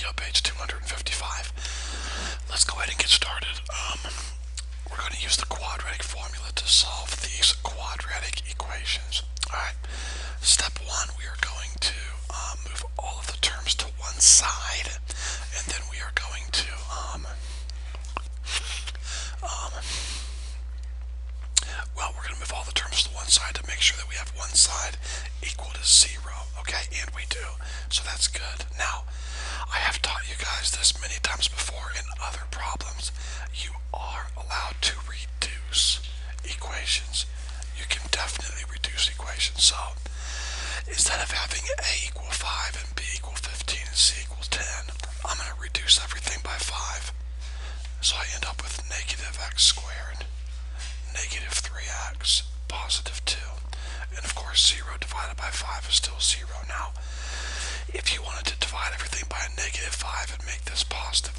video, page 255. Let's go ahead and get started. We're going to use the quadratic formula to solve these quadratic equations. Alright, step one, we are going to move all of the terms to one side, and then we are going to we're going to move all the terms to one side to make sure that we have one side equal to 0. Okay, and we do. So that's good. Now, I have taught you guys this many times before in other problems. You are allowed to reduce equations. You can definitely reduce equations. So, instead of having a equal 5 and b equal 15 and c equals 10, I'm going to reduce everything by 5. So I end up with negative x squared, negative 3x, positive 2. And of course 0 divided by 5 is still 0. Now, if you wanted to divide everything by a negative 5 and make this positive,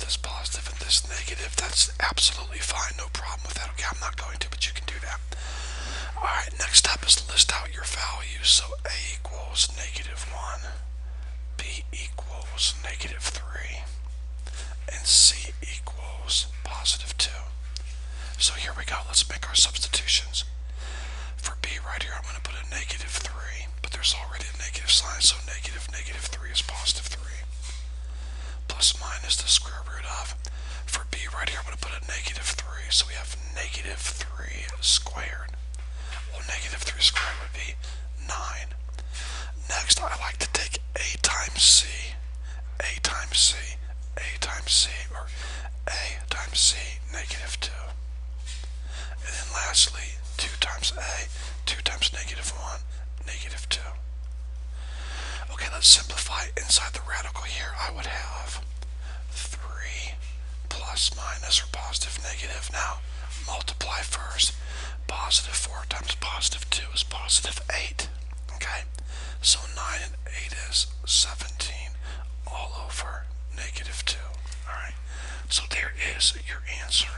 and this negative, that's absolutely fine. No problem with that. Okay, I'm not going to, but you can do that. Alright, next step is to list out your values. So a equals negative 1, b equals negative 3, and c equals positive 2. So here we go. Let's make our substitutions. For b right here, I'm going to put a negative 3, but there's already a negative sign, so negative 3 is positive 3. Plus minus the square root of. For b right here, I'm going to put a negative 3, so we have negative 3 squared. Well, negative 3 squared would be 9. Next, I like to take a times c, a times c, a times c, or a times c, negative 2. And then lastly, 2 times a, 2 times negative 1, negative 2. Okay, let's simplify inside the radical here. I would have 3 plus minus or positive negative. Now, multiply first. Positive 4 times positive 2 is positive 8. Okay, so 9 and 8 is 17 all over negative 2. Alright, so there is your answer.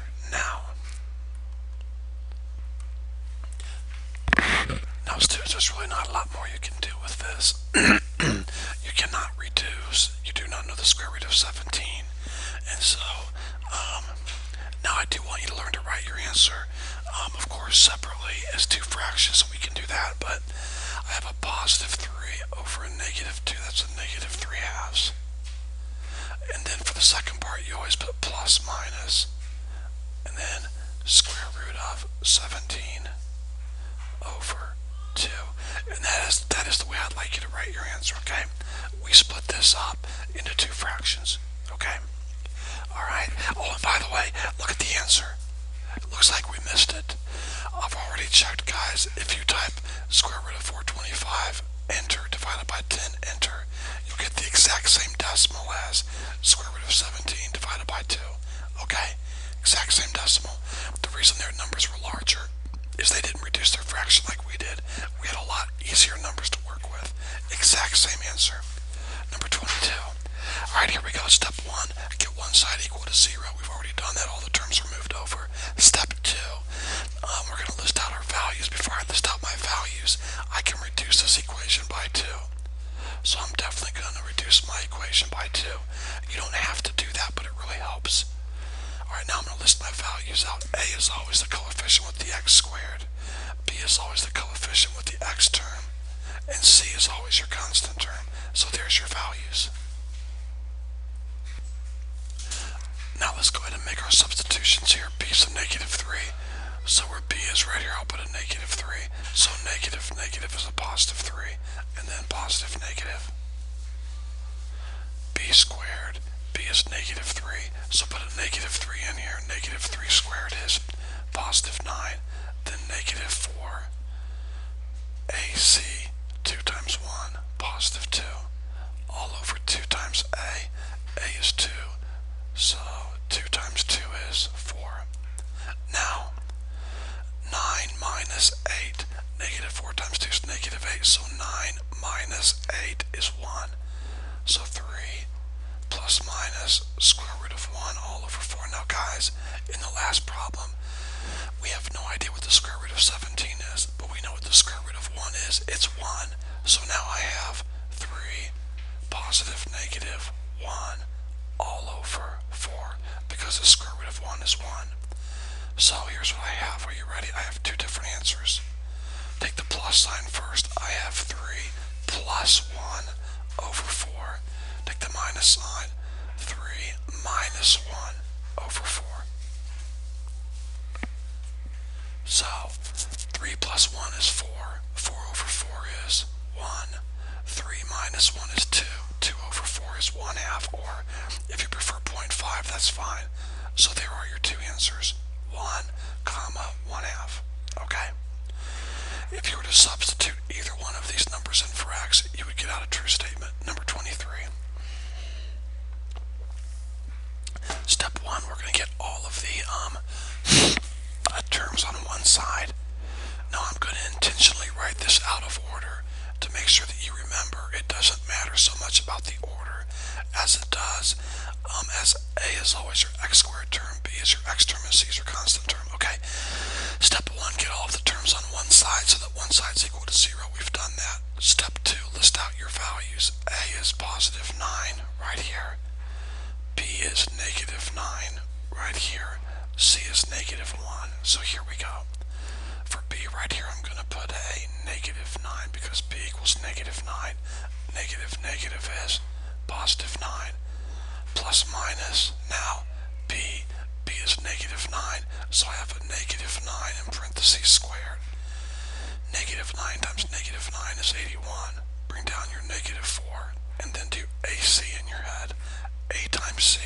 Now students, there's really not a lot more you can do with this. You cannot reduce. You do not know the square root of 17. And so, now I do want you to learn to write your answer, of course, separately as two fractions, so we can do that. But I have a positive 3 over a negative 2. That's a negative 3 halves. And then for the second part, you always put plus minus, and then square root of 17 over 2. And that is the way I'd like you to write your answer, okay? We split this up into two fractions, okay? Alright. Oh, and by the way, look at the answer. It looks like we missed it. I've already checked, guys. If you type square root of 425, enter, divided by 10, enter, you'll get the exact same decimal as square root of 17 divided by 2. Okay? Exact same decimal. The reason their numbers were larger is they didn't reduce their fraction like we did. We had a lot easier numbers to work with. Exact same answer. Number 22. Alright, here we go. Step 1. Get one side equal to 0. We've already done that. All the terms are moved over. Step 2. We're going to list out our values. Before I list out my values, I can reduce this equation by 2. So I'm definitely going to reduce my equation by 2. You don't have to do that, but it really helps. Alright, now I'm going to list my values out. A is always the coefficient with the x squared. B is always the coefficient with the x term. And C is always your constant term. So there's your values. Now let's go ahead and make our substitutions here. B is a negative 3. So where B is right here, I'll put a negative 3. So negative is a positive 3. And then positive negative. B squared. B is negative 3. So put a negative 3 in here. Negative 3 squared is positive 9. Then negative 4. AC, 2 times 1, positive 2. All over 2 times A. A is 2. So 2 times 2 is 4. Now, 9 minus 8. Negative 4 times 2 is negative 8. So 9 minus 8 is 1. So 3 plus minus square root of 1 all over 4. Now guys, in the last problem, we have no idea what the square root of 17 is, but we know what the square root of 1 is. It's 1. So now I have 3 positive negative 1 all over 4 because the square root of 1 is 1. So here's what I have. Are you ready? I have two different answers. Take the plus sign first. I have 3 plus 1 over 4. Take the minus sign. 3 minus 1 over 4. So 3 plus 1 is 4. 4 over 4 is 1. 3 minus 1 is 2. 2 over 4 is 1 half, or if you prefer 0.5, that's fine. So there are your two answers. 1 comma 1 half. Okay? If you were to substitute either one of these numbers in for x, you would get out a true statement. Number 23. Step 1, we're going to get all of the terms on one side. Now I'm going to intentionally write this out of order to make sure that you remember it doesn't matter so much about the order as it does, as a is always your x squared term, b is your x term, and c is your constant term. Okay, step 1, get all of the terms on one side so that one side is equal to 0. We've done that. Step 2, list out your values. A is positive 9 right here. B is negative 9 right here. C is negative 1. So here we go. For B right here, I'm going to put a negative 9 because B equals negative 9. Negative negative is positive 9. Plus minus, now B is negative 9. So I have a negative 9 in parentheses squared. Negative 9 times negative 9 is 81. Bring down your negative 4 and then do AC in your head. A times C.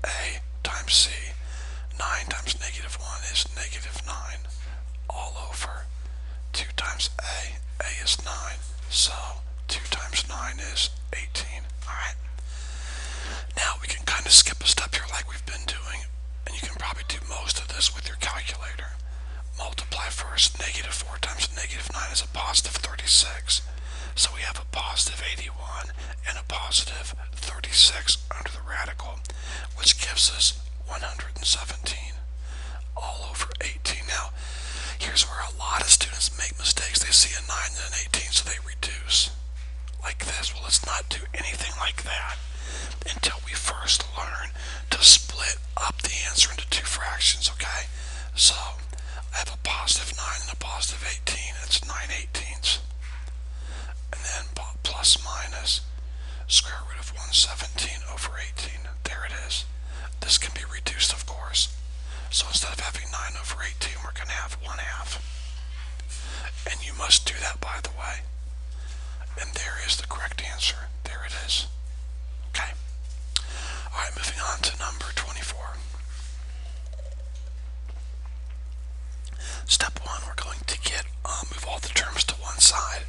A times C. 9 times negative 1 is negative 9. All over 2 times A. A is 9. So 2 times 9 is 18. Alright. Now we can kind of skip a step here like we've been doing, and you can probably do most of this with your calculator. Multiply first. Negative 4 times negative 9 is a positive 36. So we have a positive 81 and a positive 36 under the radical, which gives us 117 all over 18. Now, here's where a lot of students make mistakes. They see a 9 and an 18, so they reduce like this. Well, let's not do anything like that until we first learn to split up the answer into two fractions, okay? So, I have a positive 9 and a positive 18. It's 9 eighteenths. And then plus minus square root of 117 over 18. There it is. This can be reduced, of course. So instead of having 9 over 18, we're going to have 1 half. And you must do that, by the way. And there is the correct answer. There it is. Okay. Alright, moving on to number 24. Step 1, we're going to move all the terms to one side.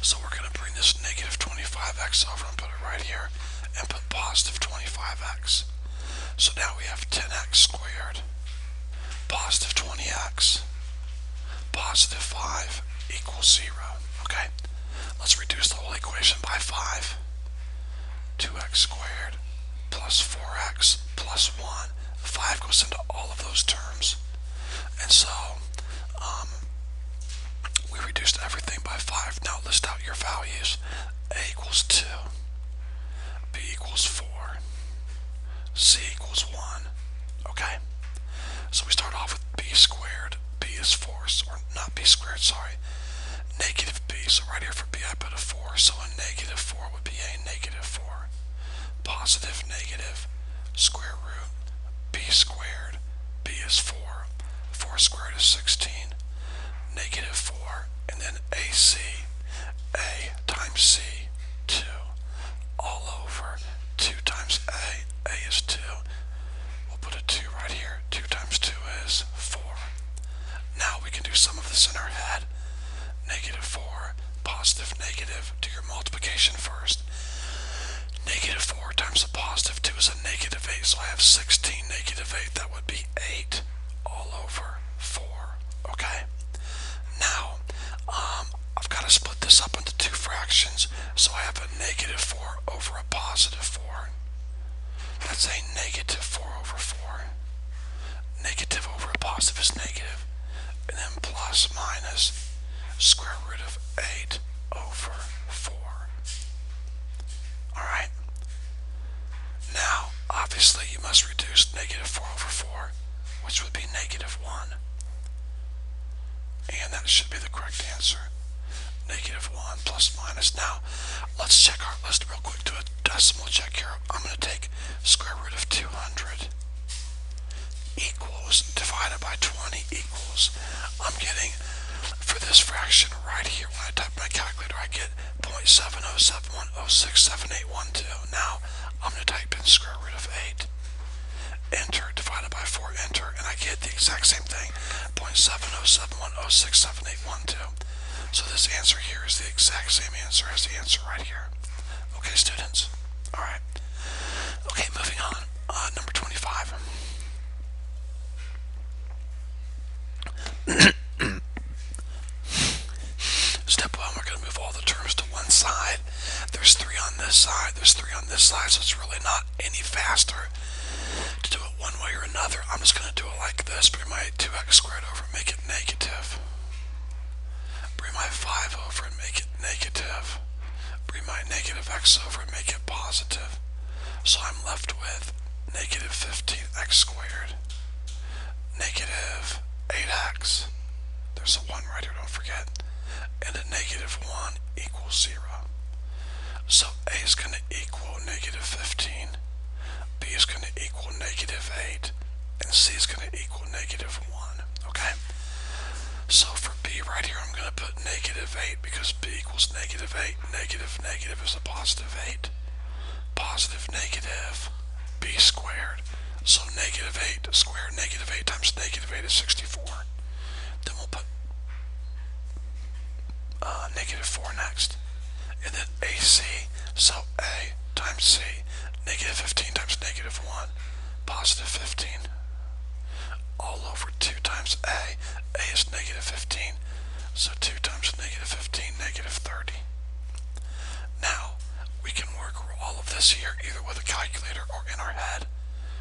So we're going to bring this negative 25x over and put it right here and put positive 25x. So now we have 10x squared, positive 20x, positive 5 equals 0. Okay, let's reduce the whole equation by 5. 2x squared plus 4x plus 1. 5 goes into all of those terms. And so we reduced everything by 5. Now list out your values. A equals 2. B equals 4. C equals 1. Okay? So we start off with b squared. B is 4. Or not b squared, sorry. Negative b. So right here for b I put a 4. So a negative 4 would be a negative 4. Positive negative square root b squared. B is 4. 4 squared is 16. Negative 4. And then AC. A times C. 2. All over 2 times A. A is 2. We'll put a 2 right here. 2 times 2 is 4. Now we can do some of this in our head. Negative 4, positive negative. Do your multiplication first. Negative 4 times a positive 2 is a negative 8. So I have 16 negative 8. That would be 8 all over 4. Okay? Now, I've got to split this up into two fractions. So I have a negative 4 over a positive 4. That's a negative 4 over 4. Negative over a positive is negative. And then plus minus square root of 8 over 4. Alright? Now, reduce negative 4 over 4, which would be negative 1. And that should be the correct answer. Negative 1 plus minus. Now, let's check our list real quick. Do a decimal check here. I'm going to take square root of 200 equals divided by 20 equals. I'm getting, for this fraction right here, when I type my calculator, I get 0.707106781. Now, I'm going to type in square root of 8. Enter, divided by 4, enter, and I get the exact same thing, 0.707106781. So this answer here is the exact same answer as the answer right here. Okay, students? Alright. Okay, moving on. Number 25. Step 1, we're going to move all the terms to one side. There's 3 on this side, there's 3 on this side, so it's really not any faster to do it one way or another. I'm just going to do it like this. Bring my 2x squared over and make it negative. Bring my 5 over and make it negative. Bring my negative x over and make it positive. So I'm left with negative 15x squared, negative 8x. There's a 1 right here, don't forget. And a negative 1 equals 0. So a is going to equal negative 15. B is going to equal negative 8. And C is going to equal negative 1. Okay? So for B right here, I'm going to put negative 8 because B equals negative 8. Negative negative is a positive 8. Positive negative B squared. So negative 8 squared, negative 8 times negative 8 is 64. Then we'll put negative 4 next. And then AC, so A times C, negative 15 times negative 1, positive 15. All over 2 times A. A is negative 15. So 2 times negative 15, negative 30. Now, we can work all of this here either with a calculator or in our head.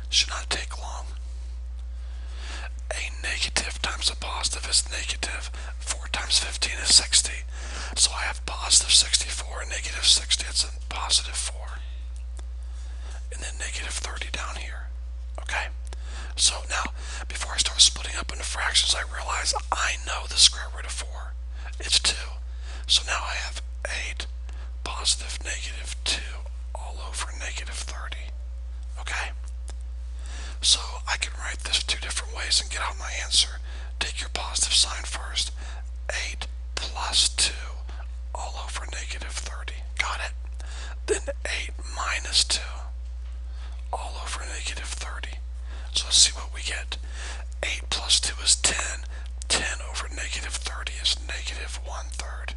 Should not take long. A negative times a positive is negative. 4 times 15 is 60. So I have positive 64 and negative 60. It's a positive 4. And then negative 30 down here. Okay? So now, before I start splitting up into fractions, I realize I know the square root of 4. It's 2. So now I have 8 positive negative 2 all over negative 30. Okay? So I can write this 2 different ways and get out my answer. Take your positive sign first. 8 plus 2 all over negative 30. Got it? Then 8 minus 2 all over negative 30. So let's see what we get. 8 plus 2 is 10. 10 over negative 30 is negative 1/3.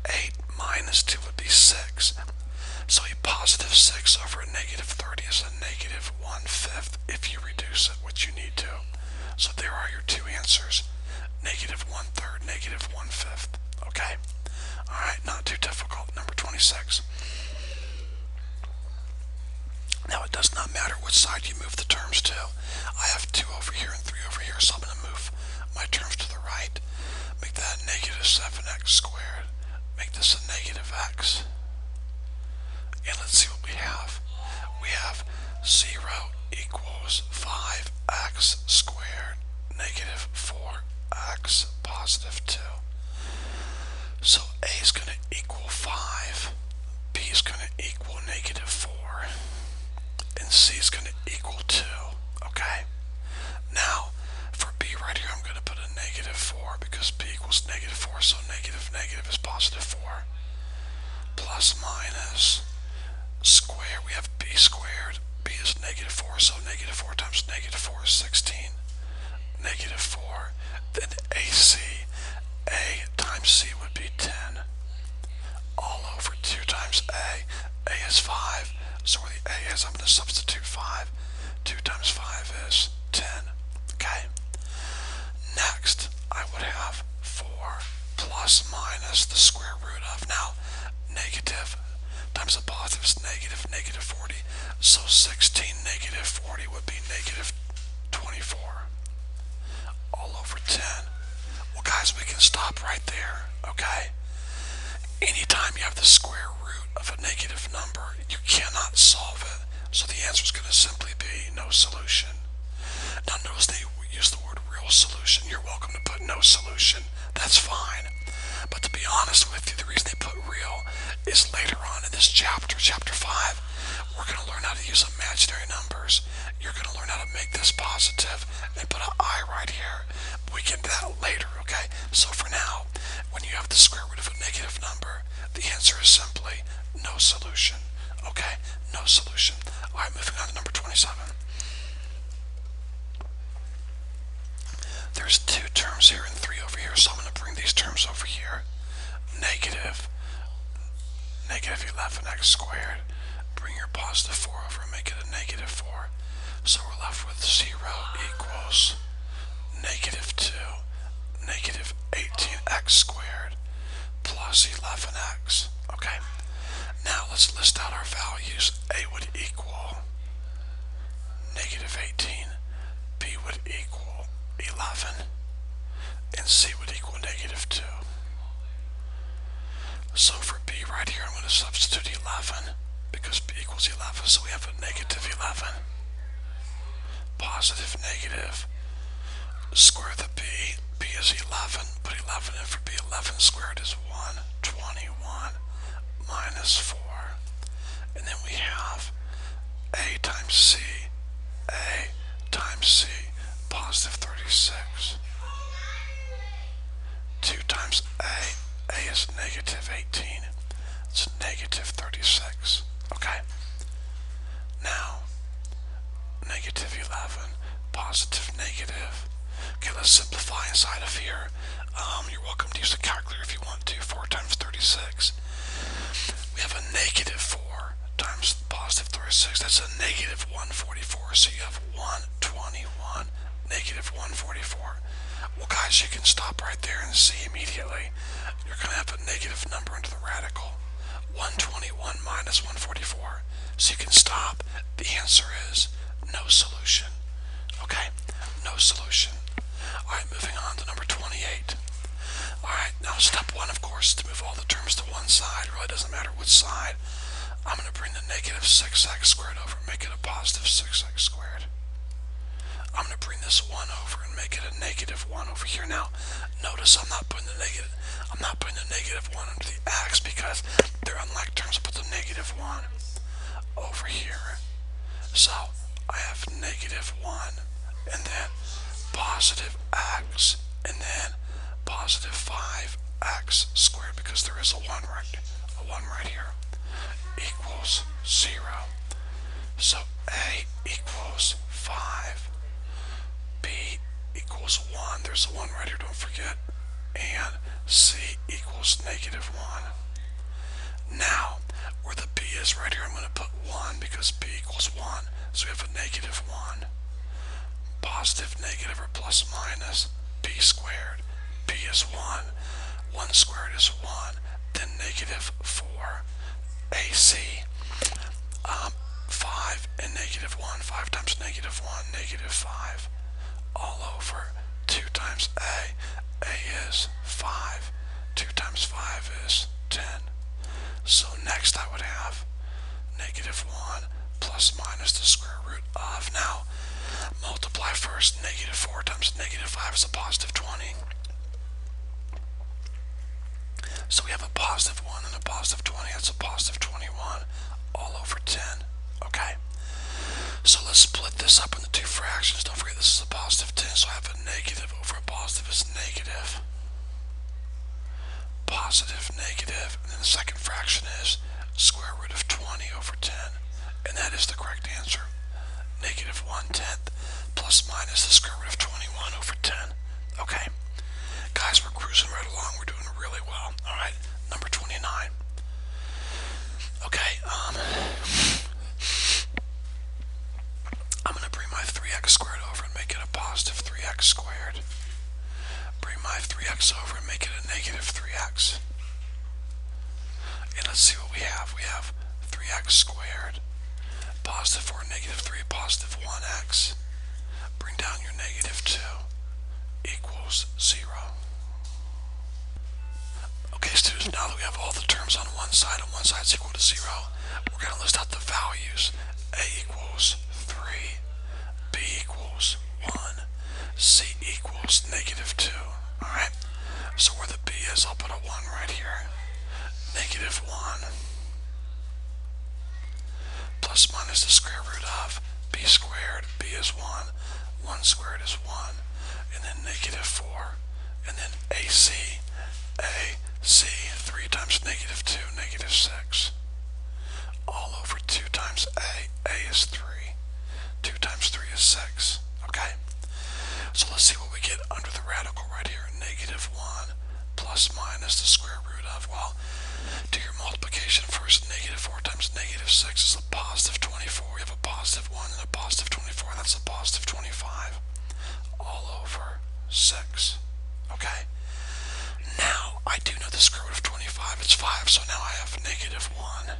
8 minus 2 would be 6. So a positive 6 over a negative 30 is a negative 1/5 if you reduce it, which you need to. So there are your 2 answers. Negative 1/3, negative 1/5. Okay? Alright, not too difficult. Number 26. Now it does not matter which side you move the terms to. I have 2 over here and 3 over here, so I'm going to move my terms to the right. Make that a negative 7x squared. Make this a negative x. And let's see what we have. We have 0 equals 5x squared, negative 4x, positive 2. So A is going to equal 5, B is going to equal negative 4, and C is going to equal 2. Okay? Now, for B right here, I'm going to put a negative 4 because B equals negative 4, so negative negative is positive 4. Plus minus square, we have B squared. B is negative 4, so negative 4 times negative 4 is 16. Negative 4. Then AC. A times C would be 10. All over 2 times A. A is 5. So where the A is, I'm going to substitute 5. 2 times 5 is 10. Okay? Next, I would have 4 plus minus the square root of. Now, negative times a positive is negative, negative 40. So 16 negative 40 would be negative 24. All over 10. Well, guys, we can stop right there, okay? Anytime you have the square root of a negative number, you cannot solve it. So the answer is going to simply be no solution. Now notice they use the word real solution. You're welcome to put no solution. That's fine. But to be honest with you, the reason they put real is later on in this chapter, chapter 5, we're going to learn how to use imaginary numbers. You're going to learn how to make this positive and put an I right here. We get to that later, okay? So for now, when you have the square root of a negative number, the answer is simply no solution. Okay? No solution. Alright, moving on to number 27. There's 2 terms here and 3 over here, so I'm going to bring these terms over here. Negative 11x squared. Bring your positive 4 over and make it a negative 4. So we're left with 0 equals negative 2, negative 18x squared plus 11x. Okay, now let's list out our values. A would equal negative 18, B would equal 11, and C would equal negative 2. So for B right here, I'm going to substitute 11 because B equals 11, so we have a negative 11. Positive negative, square the B, B is 11, put 11 in for B, 11 squared is 121 minus 4. And then we have A times C, A times C, positive 36. 2 times A is negative 18. It's negative 36. Okay. Now, negative 11, positive negative. Okay, let's simplify inside of here. You're welcome to use a calculator if you want to. 4 times 36. We have a negative 4 times positive 36. That's a negative 144. So you have 121, negative 144. Well, guys, you can stop right there and see immediately. You're going to have a negative number into the radical. 121 minus 144. So you can stop. The answer is no solution. Okay? No solution. Alright, moving on to number 28. Alright, now step 1, of course, is to move all the terms to one side. It really doesn't matter which side. I'm going to bring the negative 6x squared over and make it a positive 6x squared. I'm going to bring this 1 over and make it a negative 1 over here. Now, notice I'm not putting the negative 1 under the x because they're unlike terms. I'll put the negative 1 over here. So, I have negative 1 and then positive x and then positive 5x squared because there is a 1 right here equals 0. So A equals 5, B equals 1, there's a 1 right here, don't forget, and C equals negative 1. Now, where the B is right here, I'm going to put 1 because B equals 1, so we have a negative 1. Positive, negative, or plus minus, B squared. B is 1. 1 squared is 1. Then negative 4. AC. 5 and negative 1. 5 times negative 1, negative 5. All over 2 times A. A is 5. 2 times 5 is 10. So next I would have negative 1 plus minus the square root of. Now, multiply first. Negative 4 times negative 5 is a positive 20. So we have a positive 1 and a positive 20. That's a positive 21 all over 10. Okay? So let's split this up into 2 fractions. Don't forget this is a positive 10, so I have a negative over a positive is negative. Positive, negative, and then the second fraction is square root of 20 over 10. And that is the correct answer. Negative 1/10 plus minus the square root of 21 over 10. Okay. Guys, we're cruising right along. We're doing really well. Alright, number 29. Okay, I'm going to bring my 3x squared over and make it a positive 3x squared. Bring my 3x over and make it a negative 3x. And let's see what we have. We have 3x squared, positive 4, negative 3, positive 1x. Bring down your negative 2 equals 0. Okay, students, now that we have all the terms on one side and one side's equal to 0, we're going to list out the values. A equals 3, B equals 1, C equals negative 2. Alright, so where the B is, I'll put a 1 right here. Negative 1 plus minus the square root of B squared. B is 1. 1 squared is 1. And then negative 4. And then AC. AC, 3 times negative 2, negative 6. All over 2 times A. A is 3. 2 times 3 is 6. Okay? So let's see what we get under the radical right here. Negative 1 plus minus the square root of, well, do your multiplication first. Negative 4 times negative 6 is a positive 24. We have a positive 1 and a positive 24. That's a positive 25. All over 6. Okay? Now, I do know the square root of 25. It's 5, so now I have negative 1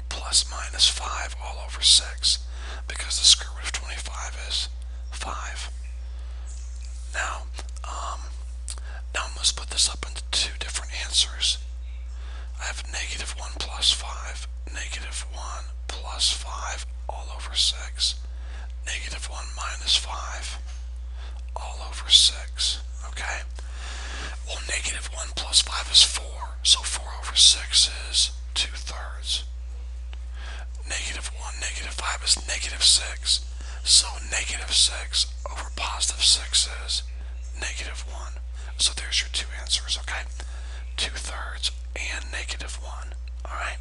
plus minus 5 all over 6, because the square root of 25 is 5. Now, now I'm going to split this up into two different answers. I have negative 1 plus 5, negative 1 plus 5 all over 6, negative 1 minus 5 all over 6. Okay? Well, negative 1 plus 5 is 4, so 4 over 6 is 2/3. Negative 1, negative 5 is negative 6. So negative 6 over positive 6 is negative 1. So there's your two answers, okay? 2/3 and negative 1. Alright?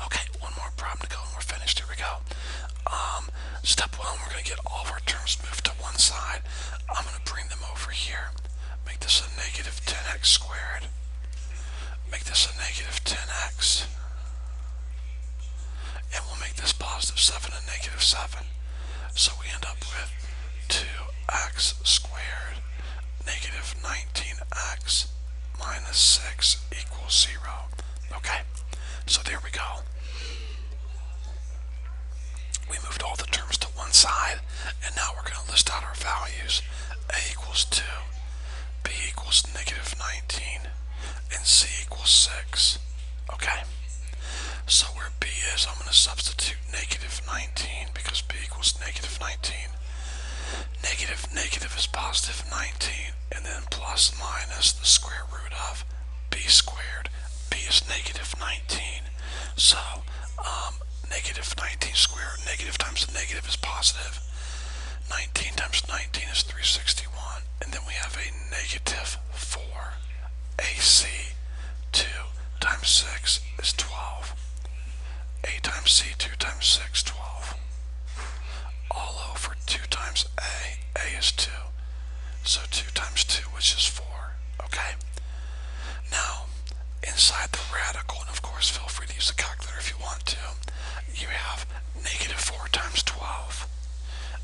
Okay, one more problem to go and we're finished. Here we go. Step 1, we're going to get all of our terms moved to one side. I'm going to bring them over here. Make this a negative 10x squared. Make this a negative 10x. And we'll make this positive 7 and negative 7. So we end up with 2x squared negative 19x minus 6 equals 0. Okay, so there we go. We moved all the terms to one side, and now we're going to list out our values. A equals 2, B equals negative 19, and C equals 6. Okay? So where B is, I'm going to substitute negative 19 because B equals negative 19. Negative is positive 19, and then plus minus the square root of B squared. B is negative 19. So, negative 19 squared, negative times the negative is positive. 19 times 19 is 361, and then we have a negative 4. AC, 2 times 6 is 12. A times C, 2 times 6, 12. All over 2 times A. A is 2. So 2 times 2, which is 4. Okay? Now, inside the radical, and of course feel free to use a calculator if you want to, you have negative 4 times 12.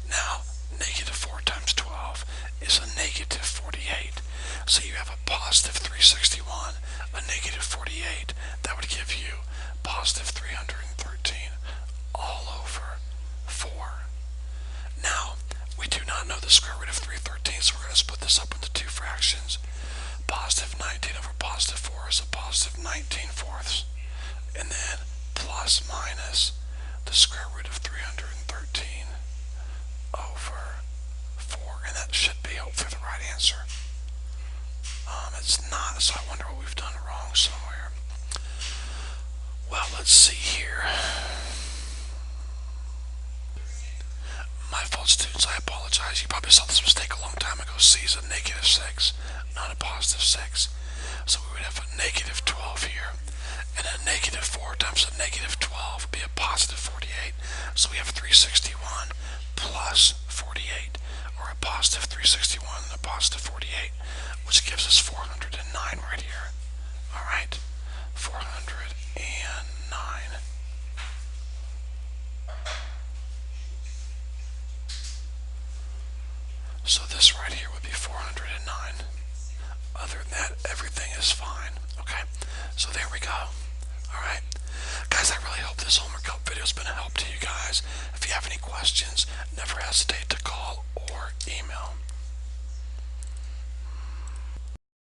Now, negative 4 times 12 is a negative 48. So you have a positive 361, a negative 48. That would give you positive 313 all over 4. Now, we do not know the square root of 313, so we're going to split this up into two fractions. Positive 19 over positive 4 is a positive 19/4. And then plus minus the square root of 313 over 4. And that should be hopefully the right answer. It's not, so I wonder what we've done wrong somewhere. Well, let's see here. My fault, students, I apologize. You probably saw this mistake a long time ago. C is a negative 6, not a positive 6. So we would have a negative 12 here. And a negative 4 times a negative 12 would be a positive 48. So we have 361 plus 48, or a positive 361 and a positive 48, which gives us 409 right here. Alright, 409.